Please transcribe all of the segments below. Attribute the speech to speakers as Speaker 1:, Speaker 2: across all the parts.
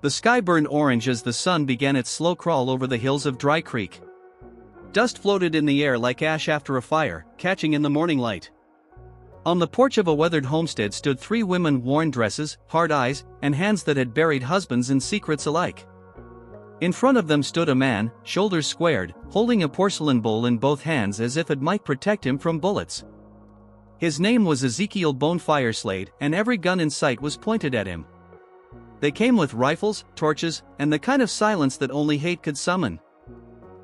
Speaker 1: The sky burned orange as the sun began its slow crawl over the hills of Dry Creek. Dust floated in the air like ash after a fire, catching in the morning light. On the porch of a weathered homestead stood 3 women, worn dresses, hard eyes, and hands that had buried husbands and secrets alike. In front of them stood a man, shoulders squared, holding a porcelain bowl in both hands as if it might protect him from bullets. His name was Ezekiel Bonefire Slade, and every gun in sight was pointed at him. They came with rifles, torches, and the kind of silence that only hate could summon.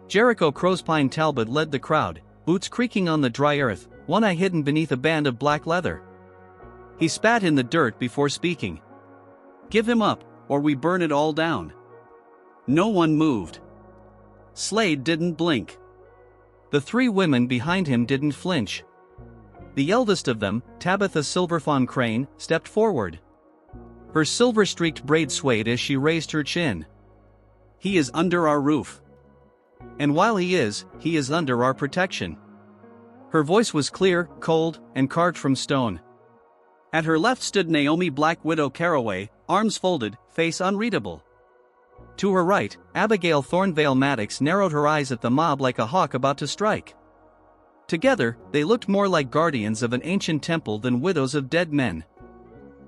Speaker 1: Jericho Crowspine Talbot led the crowd, boots creaking on the dry earth, one eye hidden beneath a band of black leather. He spat in the dirt before speaking. "Give him up, or we burn it all down." No one moved. Slade didn't blink. The 3 women behind him didn't flinch. The eldest of them, Tabitha Silverfang Crane, stepped forward. Her silver-streaked braid swayed as she raised her chin. "He is under our roof. And while he is under our protection." Her voice was clear, cold, and carved from stone. At her left stood Naomi Black Widow Carroway, arms folded, face unreadable. To her right, Abigail Thornveil Maddox narrowed her eyes at the mob like a hawk about to strike. Together, they looked more like guardians of an ancient temple than widows of dead men.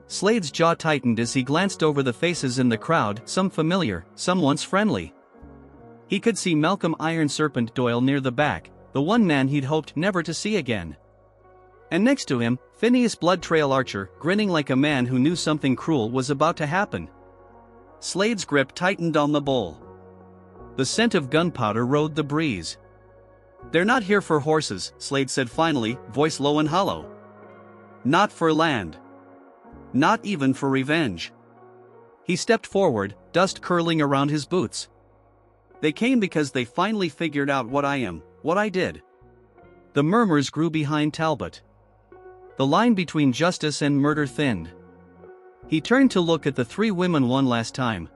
Speaker 1: Slade's jaw tightened as he glanced over the faces in the crowd, some familiar, some once friendly. He could see Malcolm Iron Serpent Doyle near the back, the one man he'd hoped never to see again. And next to him, Phineas Blood Trail Archer, grinning like a man who knew something cruel was about to happen. Slade's grip tightened on the bowl. The scent of gunpowder rode the breeze. "They're not here for horses," Slade said finally, voice low and hollow. "Not for land. Not even for revenge." He stepped forward, dust curling around his boots. "They came because they finally figured out what I am, what I did." The murmurs grew behind Talbot. The line between justice and murder thinned. He turned to look at the 3 women one last time.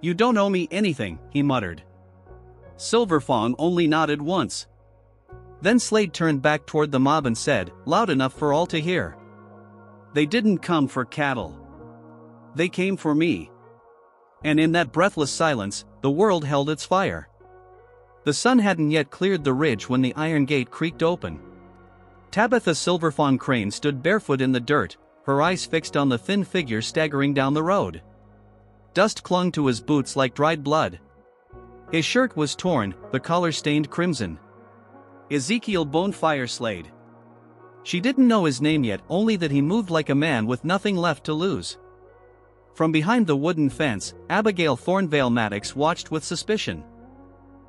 Speaker 1: "You don't owe me anything," he muttered. Silverfang only nodded once. Then Slade turned back toward the mob and said, loud enough for all to hear, "They didn't come for cattle. They came for me." And in that breathless silence, the world held its fire. The sun hadn't yet cleared the ridge when the iron gate creaked open. Tabitha Silverfang Crane stood barefoot in the dirt, her eyes fixed on the thin figure staggering down the road. Dust clung to his boots like dried blood. His shirt was torn, the collar stained crimson. Ezekiel Bonefire Slade. She didn't know his name yet, only that he moved like a man with nothing left to lose. From behind the wooden fence, Abigail Thornveil Maddox watched with suspicion.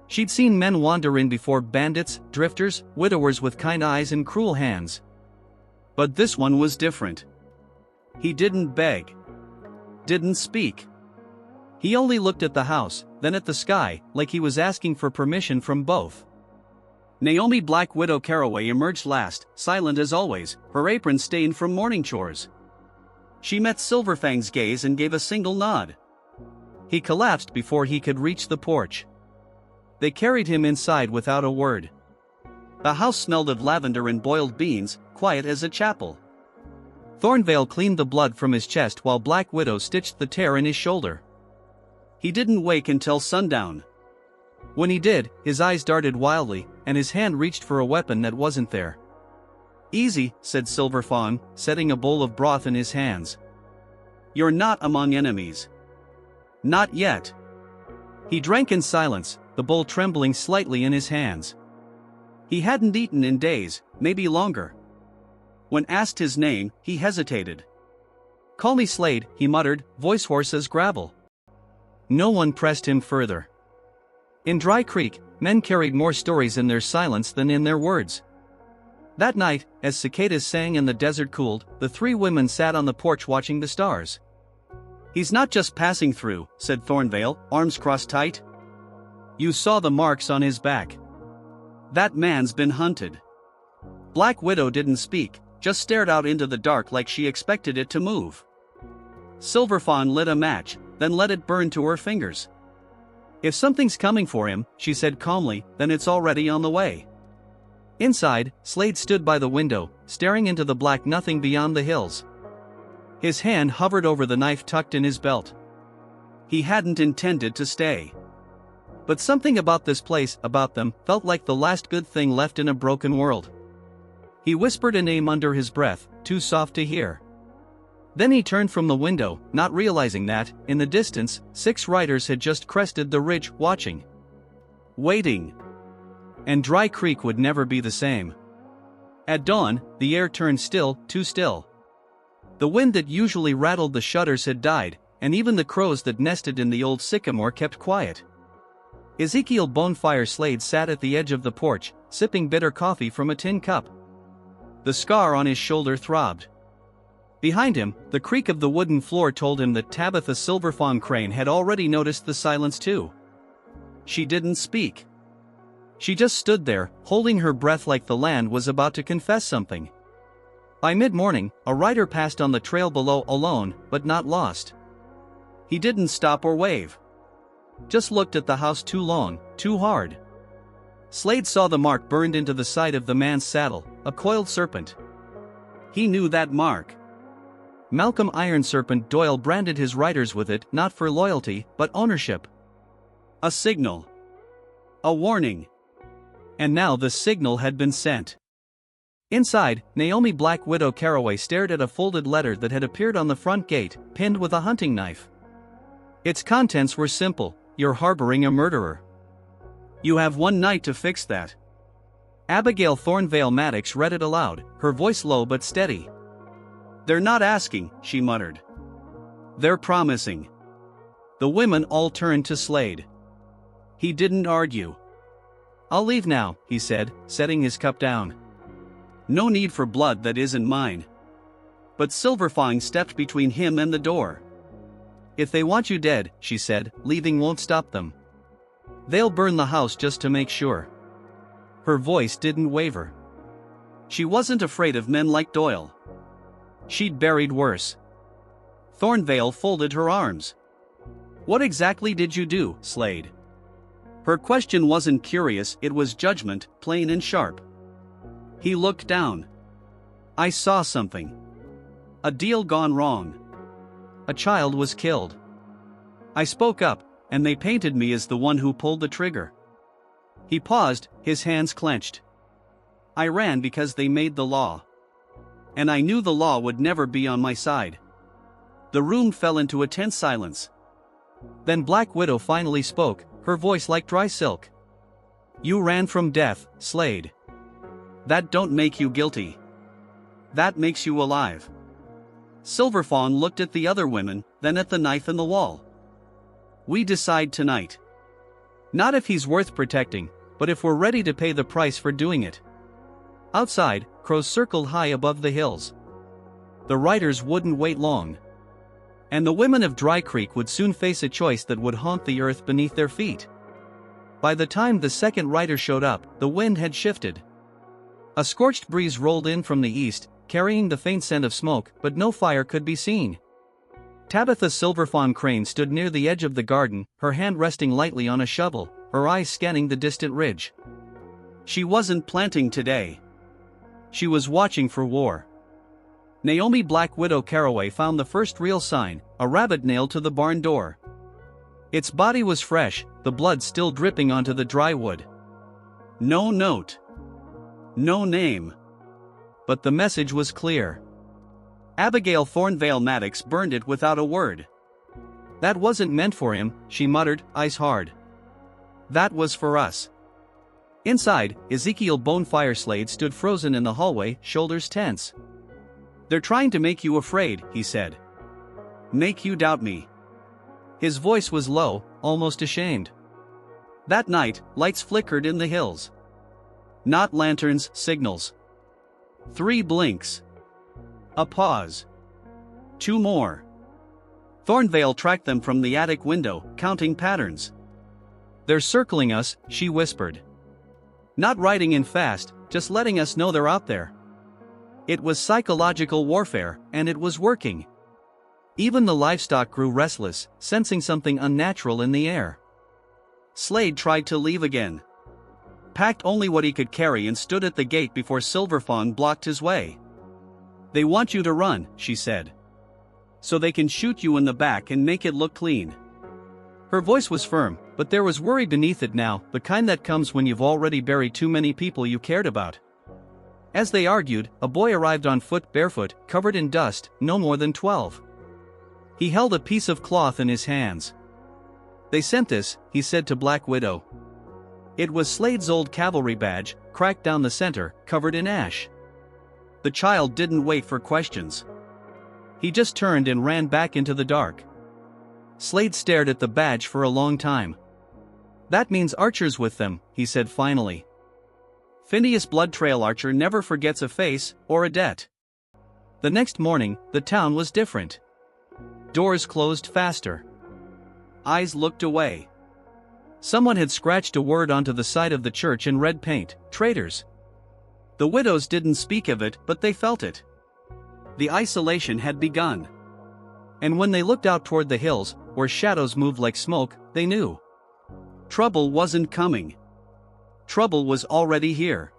Speaker 1: She'd seen men wander in before, bandits, drifters, widowers with kind eyes and cruel hands. But this one was different. He didn't beg. Didn't speak. He only looked at the house, then at the sky, like he was asking for permission from both. Naomi Black Widow Carroway emerged last, silent as always, her apron stained from morning chores. She met Silverfang's gaze and gave a single nod. He collapsed before he could reach the porch. They carried him inside without a word. The house smelled of lavender and boiled beans, quiet as a chapel. Thornveil cleaned the blood from his chest while Black Widow stitched the tear in his shoulder. He didn't wake until sundown. When he did, his eyes darted wildly, and his hand reached for a weapon that wasn't there. "Easy," said Silverfang, setting a bowl of broth in his hands. "You're not among enemies. Not yet." He drank in silence, the bowl trembling slightly in his hands. He hadn't eaten in days, maybe longer. When asked his name, he hesitated. "Call me Slade," he muttered, voice hoarse as gravel. No one pressed him further. In Dry Creek, men carried more stories in their silence than in their words. That night, as cicadas sang and the desert cooled, the 3 women sat on the porch watching the stars. "He's not just passing through," said Thornveil, arms crossed tight. "You saw the marks on his back. That man's been hunted." Black Widow didn't speak, just stared out into the dark like she expected it to move. Silverfang lit a match, then let it burn to her fingers. "If something's coming for him," she said calmly, "then it's already on the way." Inside, Slade stood by the window, staring into the black nothing beyond the hills. His hand hovered over the knife tucked in his belt. He hadn't intended to stay. But something about this place, about them, felt like the last good thing left in a broken world. He whispered a name under his breath, too soft to hear. Then he turned from the window, not realizing that, in the distance, 6 riders had just crested the ridge, watching. Waiting. And Dry Creek would never be the same. At dawn, the air turned still, too still. The wind that usually rattled the shutters had died, and even the crows that nested in the old sycamore kept quiet. Ezekiel Bonefire Slade sat at the edge of the porch, sipping bitter coffee from a tin cup. The scar on his shoulder throbbed. Behind him, the creak of the wooden floor told him that Tabitha Silverfang Crane had already noticed the silence too. She didn't speak. She just stood there, holding her breath like the land was about to confess something. By mid-morning, a rider passed on the trail below, alone, but not lost. He didn't stop or wave. Just looked at the house too long, too hard. Slade saw the mark burned into the side of the man's saddle, a coiled serpent. He knew that mark. Malcolm Iron Serpent Doyle branded his riders with it, not for loyalty, but ownership. A signal. A warning. And now the signal had been sent. Inside, Naomi Black Widow Carroway stared at a folded letter that had appeared on the front gate, pinned with a hunting knife. Its contents were simple: "You're harboring a murderer. You have 1 night to fix that." Abigail Thornveil Maddox read it aloud, her voice low but steady. "They're not asking," she muttered. "They're promising." The women all turned to Slade. He didn't argue. "I'll leave now," he said, setting his cup down. "No need for blood that isn't mine." But Silverfang stepped between him and the door. "If they want you dead," she said, "leaving won't stop them. They'll burn the house just to make sure." Her voice didn't waver. She wasn't afraid of men like Doyle. She'd buried worse. Thornveil folded her arms. "What exactly did you do, Slade?" Her question wasn't curious, it was judgment, plain and sharp. He looked down. "I saw something. A deal gone wrong. A child was killed. I spoke up, and they painted me as the one who pulled the trigger." He paused, his hands clenched. "I ran because they made the law. And I knew the law would never be on my side." The room fell into a tense silence. Then Black Widow finally spoke, her voice like dry silk. "You ran from death, Slade. That don't make you guilty. That makes you alive." Silverfang looked at the other women, then at the knife in the wall. "We decide tonight. Not if he's worth protecting, but if we're ready to pay the price for doing it." Outside, crows circled high above the hills. The riders wouldn't wait long. And the women of Dry Creek would soon face a choice that would haunt the earth beneath their feet. By the time the second rider showed up, the wind had shifted. A scorched breeze rolled in from the east, carrying the faint scent of smoke, but no fire could be seen. Tabitha Silverfang Crane stood near the edge of the garden, her hand resting lightly on a shovel, her eyes scanning the distant ridge. She wasn't planting today. She was watching for war. Naomi Black Widow Carroway found the first real sign, a rabbit nailed to the barn door. Its body was fresh, the blood still dripping onto the dry wood. No note. No name. But the message was clear. Abigail Thornveil Maddox burned it without a word. "That wasn't meant for him," she muttered, eyes hard. "That was for us." Inside, Ezekiel Bonefire Slade stood frozen in the hallway, shoulders tense. "They're trying to make you afraid," he said. "Make you doubt me." His voice was low, almost ashamed. That night, lights flickered in the hills. Not lanterns, signals. 3 blinks. A pause. 2 more. Thornveil tracked them from the attic window, counting patterns. "They're circling us," she whispered. "Not riding in fast, just letting us know they're out there." It was psychological warfare, and it was working. Even the livestock grew restless, sensing something unnatural in the air. Slade tried to leave again. Packed only what he could carry and stood at the gate before Silverfang blocked his way. "They want you to run," she said. "So they can shoot you in the back and make it look clean. Her voice was firm, but there was worry beneath it now, the kind that comes when you've already buried too many people you cared about. As they argued, a boy arrived on foot, barefoot, covered in dust, no more than 12. He held a piece of cloth in his hands. "They sent this," he said to Black Widow. It was Slade's old cavalry badge, cracked down the center, covered in ash. The child didn't wait for questions. He just turned and ran back into the dark. Slade stared at the badge for a long time. "That means archers with them," he said finally. Phineas Blood Trail Archer never forgets a face, or a debt. The next morning, the town was different. Doors closed faster. Eyes looked away. Someone had scratched a word onto the side of the church in red paint: traitors. The widows didn't speak of it, but they felt it. The isolation had begun. And when they looked out toward the hills, where shadows moved like smoke, they knew. Trouble wasn't coming. Trouble was already here.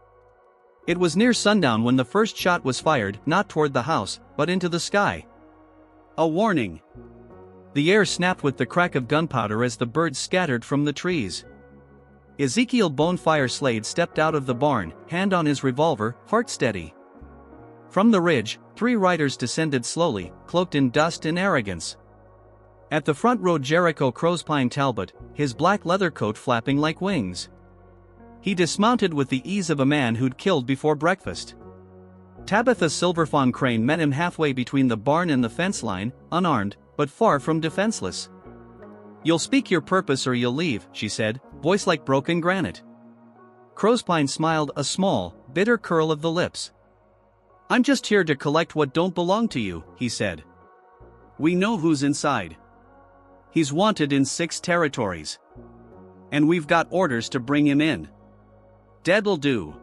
Speaker 1: It was near sundown when the first shot was fired, not toward the house, but into the sky. A warning. The air snapped with the crack of gunpowder as the birds scattered from the trees. Ezekiel Bonefire Slade stepped out of the barn, hand on his revolver, heart steady. From the ridge, 3 riders descended slowly, cloaked in dust and arrogance. At the front rode Jericho Crowspine Talbot, his black leather coat flapping like wings. He dismounted with the ease of a man who'd killed before breakfast. Tabitha Silverfang Crane met him halfway between the barn and the fence line, unarmed, but far from defenseless. "You'll speak your purpose or you'll leave," she said, voice like broken granite. Crowspine smiled, a small, bitter curl of the lips. "I'm just here to collect what don't belong to you," he said. "We know who's inside. He's wanted in 6 territories. And we've got orders to bring him in. Dead'll do."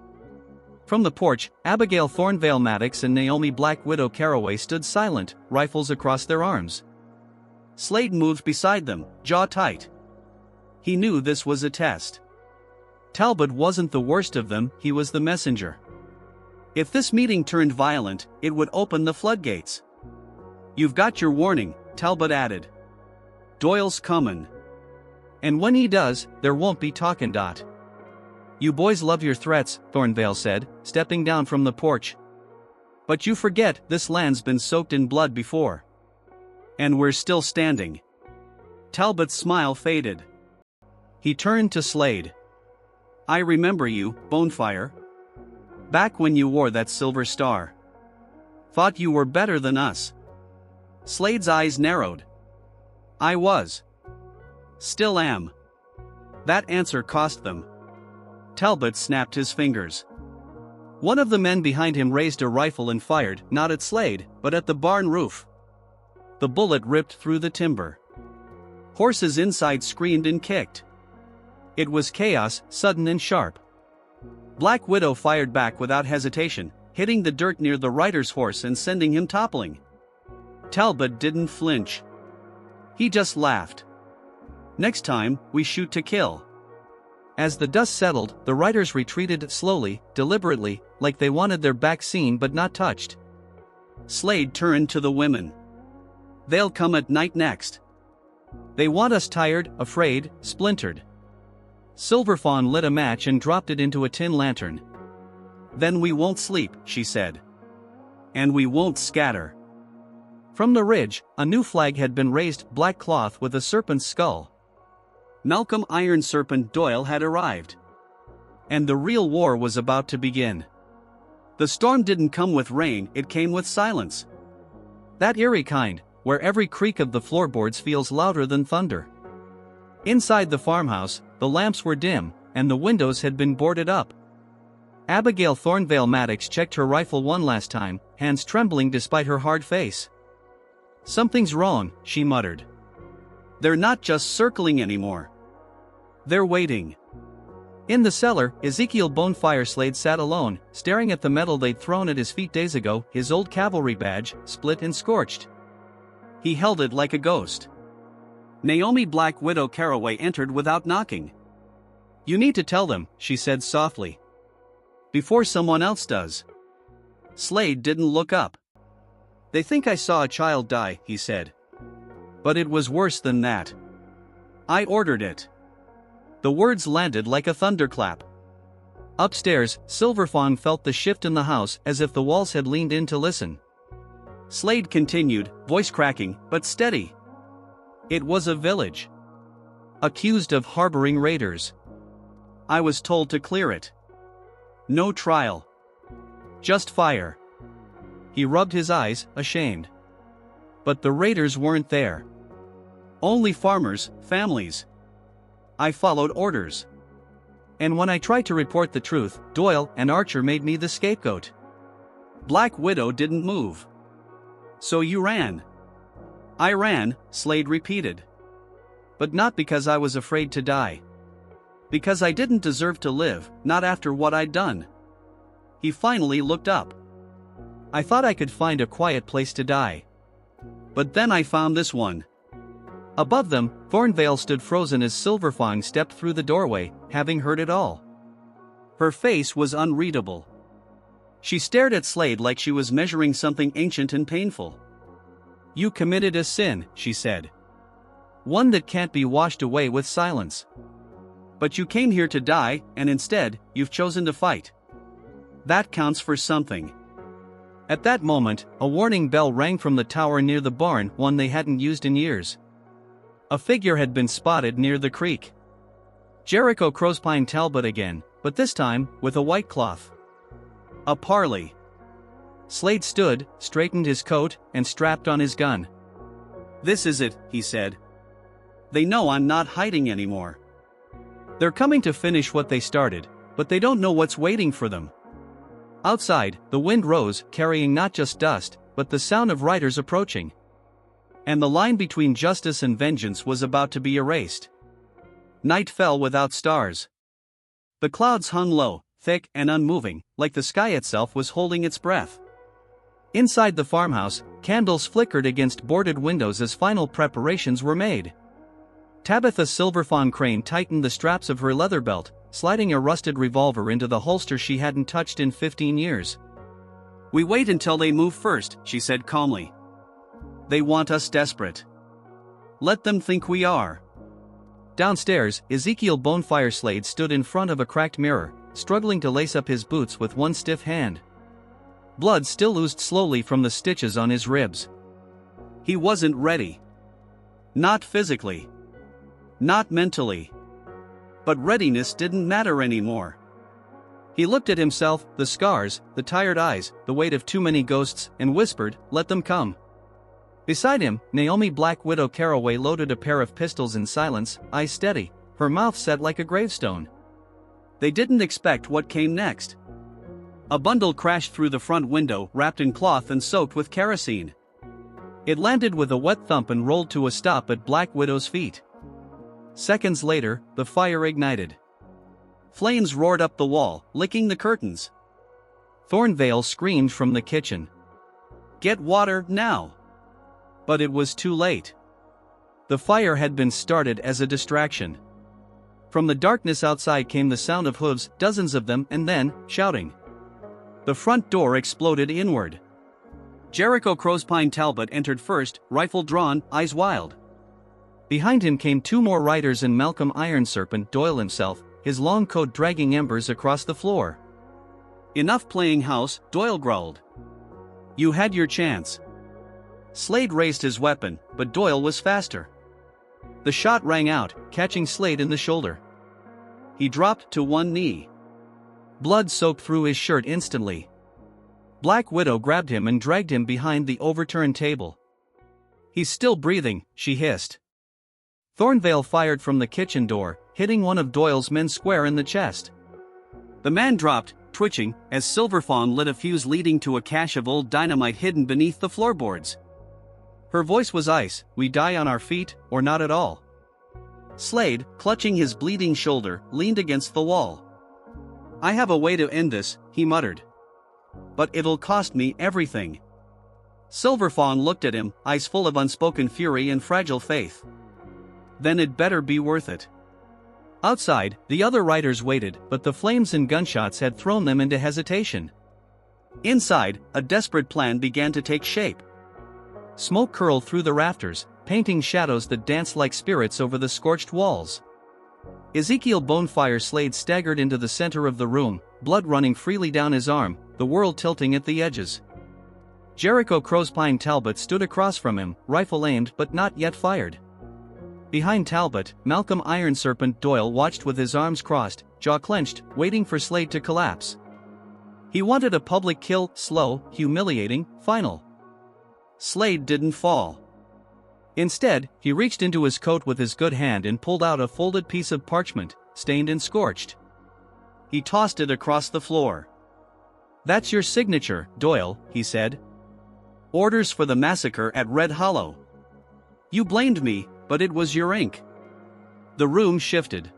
Speaker 1: From the porch, Abigail Thornveil Maddox and Naomi Black Widow Carroway stood silent, rifles across their arms. Slade moved beside them, jaw tight. He knew this was a test. Talbot wasn't the worst of them, he was the messenger. If this meeting turned violent, it would open the floodgates. "You've got your warning," Talbot added. "Doyle's comin'. And when he does, there won't be talkin'. You boys love your threats," Thornveil said, stepping down from the porch. "But you forget this land's been soaked in blood before. And we're still standing." Talbot's smile faded. He turned to Slade. "I remember you, Bonefire. Back when you wore that silver star. Thought you were better than us." Slade's eyes narrowed. "I was. Still am." That answer cost them. Talbot snapped his fingers. One of the men behind him raised a rifle and fired, not at Slade, but at the barn roof. The bullet ripped through the timber. Horses inside screamed and kicked. It was chaos, sudden and sharp. Black Widow fired back without hesitation, hitting the dirt near the rider's horse and sending him toppling. Talbot didn't flinch. He just laughed. "Next time, we shoot to kill." As the dust settled, the riders retreated slowly, deliberately, like they wanted their back seen but not touched. Slade turned to the women. "They'll come at night next. They want us tired, afraid, splintered." Silverfang lit a match and dropped it into a tin lantern. "Then we won't sleep," she said. "And we won't scatter." From the ridge, a new flag had been raised, black cloth with a serpent's skull. Malcolm Iron Serpent Doyle had arrived. And the real war was about to begin. The storm didn't come with rain, it came with silence. That eerie kind, where every creak of the floorboards feels louder than thunder. Inside the farmhouse, the lamps were dim, and the windows had been boarded up. Abigail Thornveil Maddox checked her rifle one last time, hands trembling despite her hard face. "Something's wrong," she muttered. "They're not just circling anymore. They're waiting." In the cellar, Ezekiel Bonefire Slade sat alone, staring at the metal they'd thrown at his feet days ago, his old cavalry badge, split and scorched. He held it like a ghost. Naomi Black Widow Carroway entered without knocking. "You need to tell them," she said softly. "Before someone else does." Slade didn't look up. "They think I saw a child die," he said. "But it was worse than that. I ordered it." The words landed like a thunderclap. Upstairs, Silverfang felt the shift in the house as if the walls had leaned in to listen. Slade continued, voice cracking, but steady. "It was a village. Accused of harboring raiders. I was told to clear it. No trial. Just fire." He rubbed his eyes, ashamed. But the raiders weren't there. Only farmers, families. I followed orders. And when I tried to report the truth, Doyle and Archer made me the scapegoat. Black Widow didn't move. So you ran. I ran, Slade repeated. But not because I was afraid to die. Because I didn't deserve to live, not after what I'd done. He finally looked up. I thought I could find a quiet place to die. But then I found this one. Above them, Thornveil stood frozen as Silverfang stepped through the doorway, having heard it all. Her face was unreadable. She stared at Slade like she was measuring something ancient and painful. "You committed a sin," she said. "One that can't be washed away with silence. But you came here to die, and instead, you've chosen to fight. That counts for something." At that moment, a warning bell rang from the tower near the barn, one they hadn't used in years. A figure had been spotted near the creek. Jericho Crowspine Talbot again, but this time, with a white cloth. A parley. Slade stood, straightened his coat, and strapped on his gun. "This is it," he said. "They know I'm not hiding anymore. They're coming to finish what they started, but they don't know what's waiting for them." Outside, the wind rose, carrying not just dust, but the sound of riders approaching. And the line between justice and vengeance was about to be erased. Night fell without stars. The clouds hung low, thick and unmoving, like the sky itself was holding its breath. Inside the farmhouse, candles flickered against boarded windows as final preparations were made. Tabitha Silverfang Crane tightened the straps of her leather belt, sliding a rusted revolver into the holster she hadn't touched in 15 years. "We wait until they move first," she said calmly. "They want us desperate. Let them think we are." Downstairs, Ezekiel Bonefire Slade stood in front of a cracked mirror, struggling to lace up his boots with one stiff hand. Blood still oozed slowly from the stitches on his ribs. He wasn't ready. Not physically. Not mentally. But readiness didn't matter anymore. He looked at himself, the scars, the tired eyes, the weight of too many ghosts, and whispered, "Let them come." Beside him, Naomi Black Widow Carroway loaded a pair of pistols in silence, eyes steady, her mouth set like a gravestone. They didn't expect what came next. A bundle crashed through the front window, wrapped in cloth and soaked with kerosene. It landed with a wet thump and rolled to a stop at Black Widow's feet. Seconds later, the fire ignited. Flames roared up the wall, licking the curtains. Thornveil screamed from the kitchen. "Get water, now!" But it was too late. The fire had been started as a distraction. From the darkness outside came the sound of hooves, dozens of them, and then, shouting. The front door exploded inward. Jericho Crowspine Talbot entered first, rifle drawn, eyes wild. Behind him came two more riders and Malcolm Iron Serpent Doyle himself, his long coat dragging embers across the floor. "Enough playing house," Doyle growled. "You had your chance." Slade raised his weapon, but Doyle was faster. The shot rang out, catching Slade in the shoulder. He dropped to one knee. Blood soaked through his shirt instantly. Black Widow grabbed him and dragged him behind the overturned table. "He's still breathing," she hissed. Thornveil fired from the kitchen door, hitting one of Doyle's men square in the chest. The man dropped, twitching, as Silverfang lit a fuse leading to a cache of old dynamite hidden beneath the floorboards. Her voice was ice, "We die on our feet, or not at all." Slade, clutching his bleeding shoulder, leaned against the wall. "I have a way to end this," he muttered. "But it'll cost me everything." Silverfang looked at him, eyes full of unspoken fury and fragile faith. "Then it better be worth it." Outside, the other riders waited, but the flames and gunshots had thrown them into hesitation. Inside, a desperate plan began to take shape. Smoke curled through the rafters, painting shadows that danced like spirits over the scorched walls. Ezekiel Bonefire Slade staggered into the center of the room, blood running freely down his arm, the world tilting at the edges. Jericho Crowspine Talbot stood across from him, rifle aimed but not yet fired. Behind Talbot, Malcolm Iron Serpent Doyle watched with his arms crossed, jaw clenched, waiting for Slade to collapse. He wanted a public kill, slow, humiliating, final. Slade didn't fall. Instead, he reached into his coat with his good hand and pulled out a folded piece of parchment, stained and scorched. He tossed it across the floor. "That's your signature, Doyle," he said. "Orders for the massacre at Red Hollow. You blamed me, but it was your ink." The room shifted.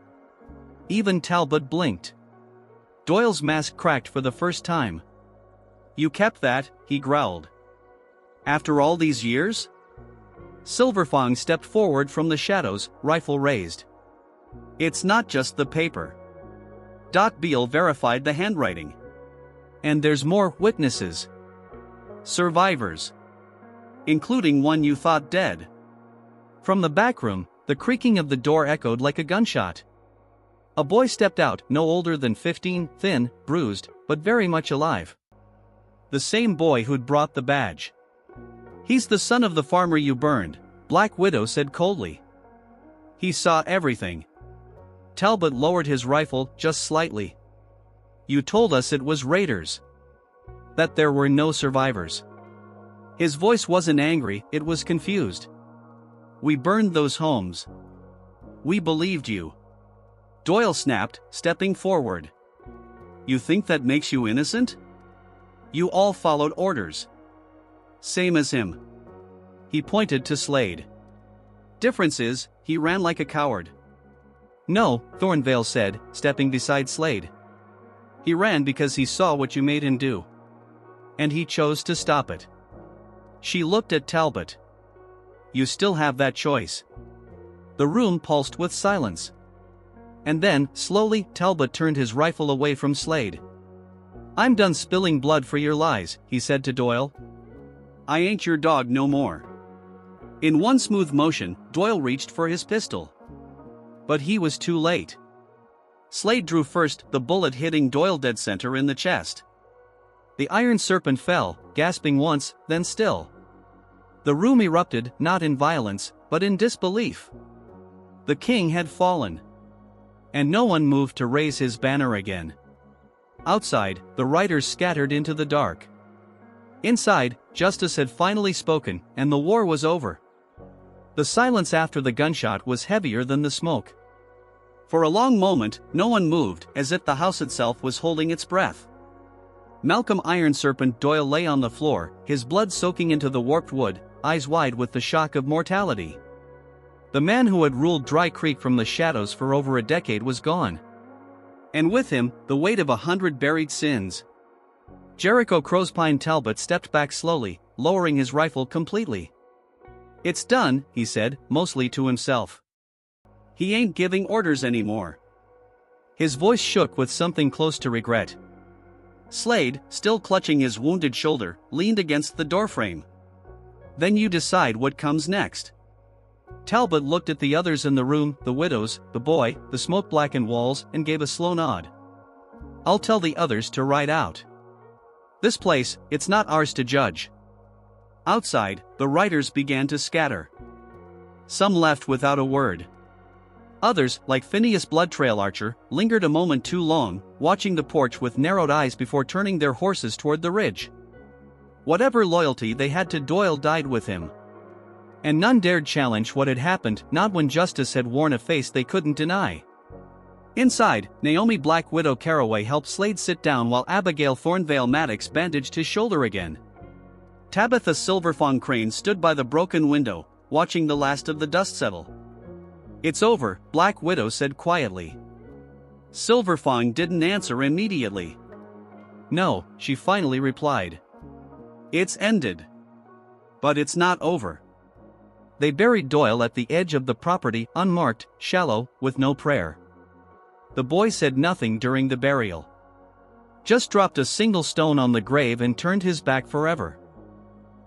Speaker 1: Even Talbot blinked. Doyle's mask cracked for the first time. "You kept that," he growled. "After all these years?" Silverfang stepped forward from the shadows, rifle raised. "It's not just the paper. Doc Beale verified the handwriting. And there's more witnesses. Survivors. Including one you thought dead." From the back room, the creaking of the door echoed like a gunshot. A boy stepped out, no older than 15, thin, bruised, but very much alive. The same boy who'd brought the badge. "He's the son of the farmer you burned," Black Widow said coldly. "He saw everything." Talbot lowered his rifle just slightly. "You told us it was raiders. That there were no survivors." His voice wasn't angry, it was confused. "We burned those homes. We believed you." Doyle snapped, stepping forward. "You think that makes you innocent? You all followed orders. Same as him." He pointed to Slade. "Difference is, he ran like a coward." "No," Thornveil said, stepping beside Slade. "He ran because he saw what you made him do. And he chose to stop it." She looked at Talbot. "You still have that choice." The room pulsed with silence. And then, slowly, Talbot turned his rifle away from Slade. "I'm done spilling blood for your lies," he said to Doyle. "I ain't your dog no more." In one smooth motion, Doyle reached for his pistol. But he was too late. Slade drew first, the bullet hitting Doyle dead center in the chest. The Iron Serpent fell, gasping once, then still. The room erupted, not in violence, but in disbelief. The king had fallen. And no one moved to raise his banner again. Outside, the riders scattered into the dark. Inside, justice had finally spoken, and the war was over. The silence after the gunshot was heavier than the smoke. For a long moment, no one moved, as if the house itself was holding its breath. Malcolm Iron Serpent Doyle lay on the floor, his blood soaking into the warped wood, eyes wide with the shock of mortality. The man who had ruled Dry Creek from the shadows for over a decade was gone. And with him, the weight of 100 buried sins. Jericho Crowspine Talbot stepped back slowly, lowering his rifle completely. "It's done," he said, mostly to himself. "He ain't giving orders anymore." His voice shook with something close to regret. Slade, still clutching his wounded shoulder, leaned against the doorframe. "Then you decide what comes next." Talbot looked at the others in the room, the widows, the boy, the smoke-blackened walls, and gave a slow nod. "I'll tell the others to ride out. This place, it's not ours to judge." Outside, the riders began to scatter. Some left without a word. Others, like Phineas Bloodtrail Archer, lingered a moment too long, watching the porch with narrowed eyes before turning their horses toward the ridge. Whatever loyalty they had to Doyle died with him. And none dared challenge what had happened, not when justice had worn a face they couldn't deny. Inside, Naomi Black Widow Carroway helped Slade sit down while Abigail Thornveil Maddox bandaged his shoulder again. Tabitha Silverfang Crane stood by the broken window, watching the last of the dust settle. "It's over," Black Widow said quietly. Silverfang didn't answer immediately. "No," she finally replied. "It's ended. But it's not over." They buried Doyle at the edge of the property, unmarked, shallow, with no prayer. The boy said nothing during the burial. Just dropped a single stone on the grave and turned his back forever.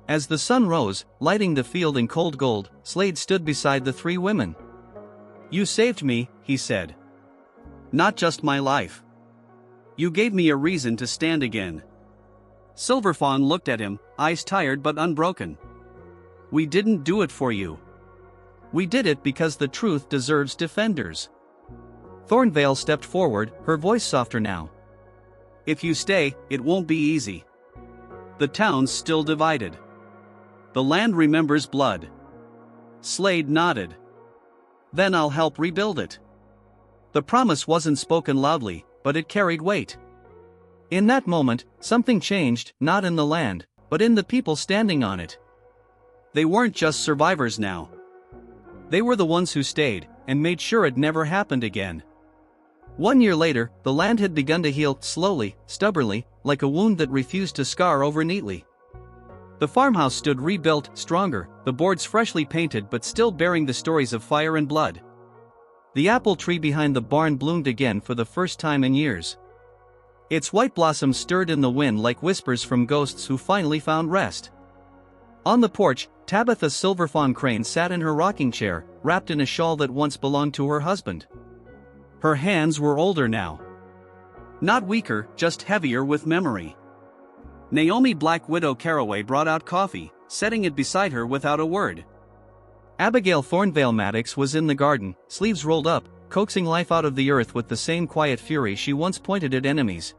Speaker 1: As the sun rose, lighting the field in cold gold, Slade stood beside the three women. "You saved me," he said. "Not just my life. You gave me a reason to stand again." Silverfang looked at him, eyes tired but unbroken. "We didn't do it for you. We did it because the truth deserves defenders." Thornveil stepped forward, her voice softer now. "If you stay, it won't be easy. The town's still divided. The land remembers blood." Slade nodded. "Then I'll help rebuild it." The promise wasn't spoken loudly, but it carried weight. In that moment, something changed, not in the land, but in the people standing on it. They weren't just survivors now. They were the ones who stayed, and made sure it never happened again. 1 year later, the land had begun to heal, slowly, stubbornly, like a wound that refused to scar over neatly. The farmhouse stood rebuilt, stronger, the boards freshly painted but still bearing the stories of fire and blood. The apple tree behind the barn bloomed again for the first time in years. Its white blossoms stirred in the wind like whispers from ghosts who finally found rest. On the porch, Tabitha Silverfang Crane sat in her rocking chair, wrapped in a shawl that once belonged to her husband. Her hands were older now. Not weaker, just heavier with memory. Naomi Black Widow Carroway brought out coffee, setting it beside her without a word. Abigail Thornveil Maddox was in the garden, sleeves rolled up, coaxing life out of the earth with the same quiet fury she once pointed at enemies.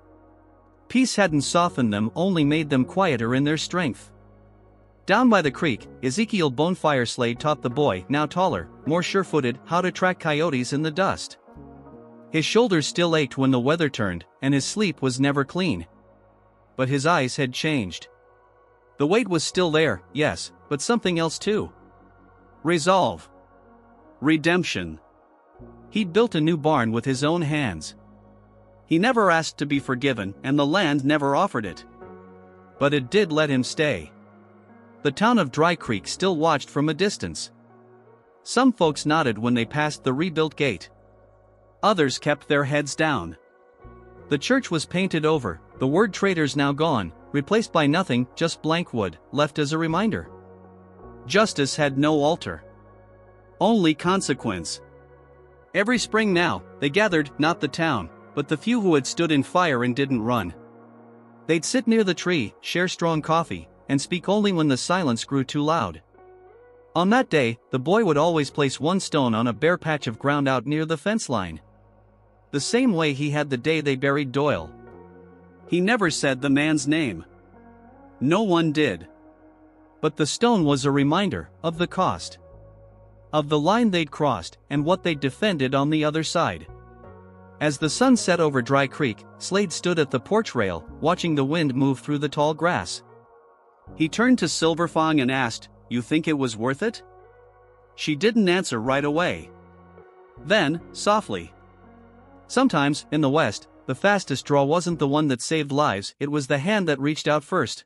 Speaker 1: Peace hadn't softened them, only made them quieter in their strength. Down by the creek, Ezekiel Bonefire Slade taught the boy, now taller, more sure-footed, how to track coyotes in the dust. His shoulders still ached when the weather turned, and his sleep was never clean. But his eyes had changed. The weight was still there, yes, but something else too. Resolve. Redemption. He'd built a new barn with his own hands. He never asked to be forgiven, and the land never offered it. But it did let him stay. The town of Dry Creek still watched from a distance. Some folks nodded when they passed the rebuilt gate. Others kept their heads down. The church was painted over, the word traitors now gone, replaced by nothing, just blank wood, left as a reminder. Justice had no altar. Only consequence. Every spring now, they gathered, not the town, but the few who had stood in fire and didn't run. They'd sit near the tree, share strong coffee, and speak only when the silence grew too loud. On that day, the boy would always place one stone on a bare patch of ground out near the fence line. The same way he had the day they buried Doyle. He never said the man's name. No one did. But the stone was a reminder of the cost. Of the line they'd crossed, and what they'd defended on the other side. As the sun set over Dry Creek, Slade stood at the porch rail, watching the wind move through the tall grass. He turned to Silverfang and asked, "You think it was worth it?" She didn't answer right away. Then, softly. Sometimes, in the West, the fastest draw wasn't the one that saved lives, it was the hand that reached out first,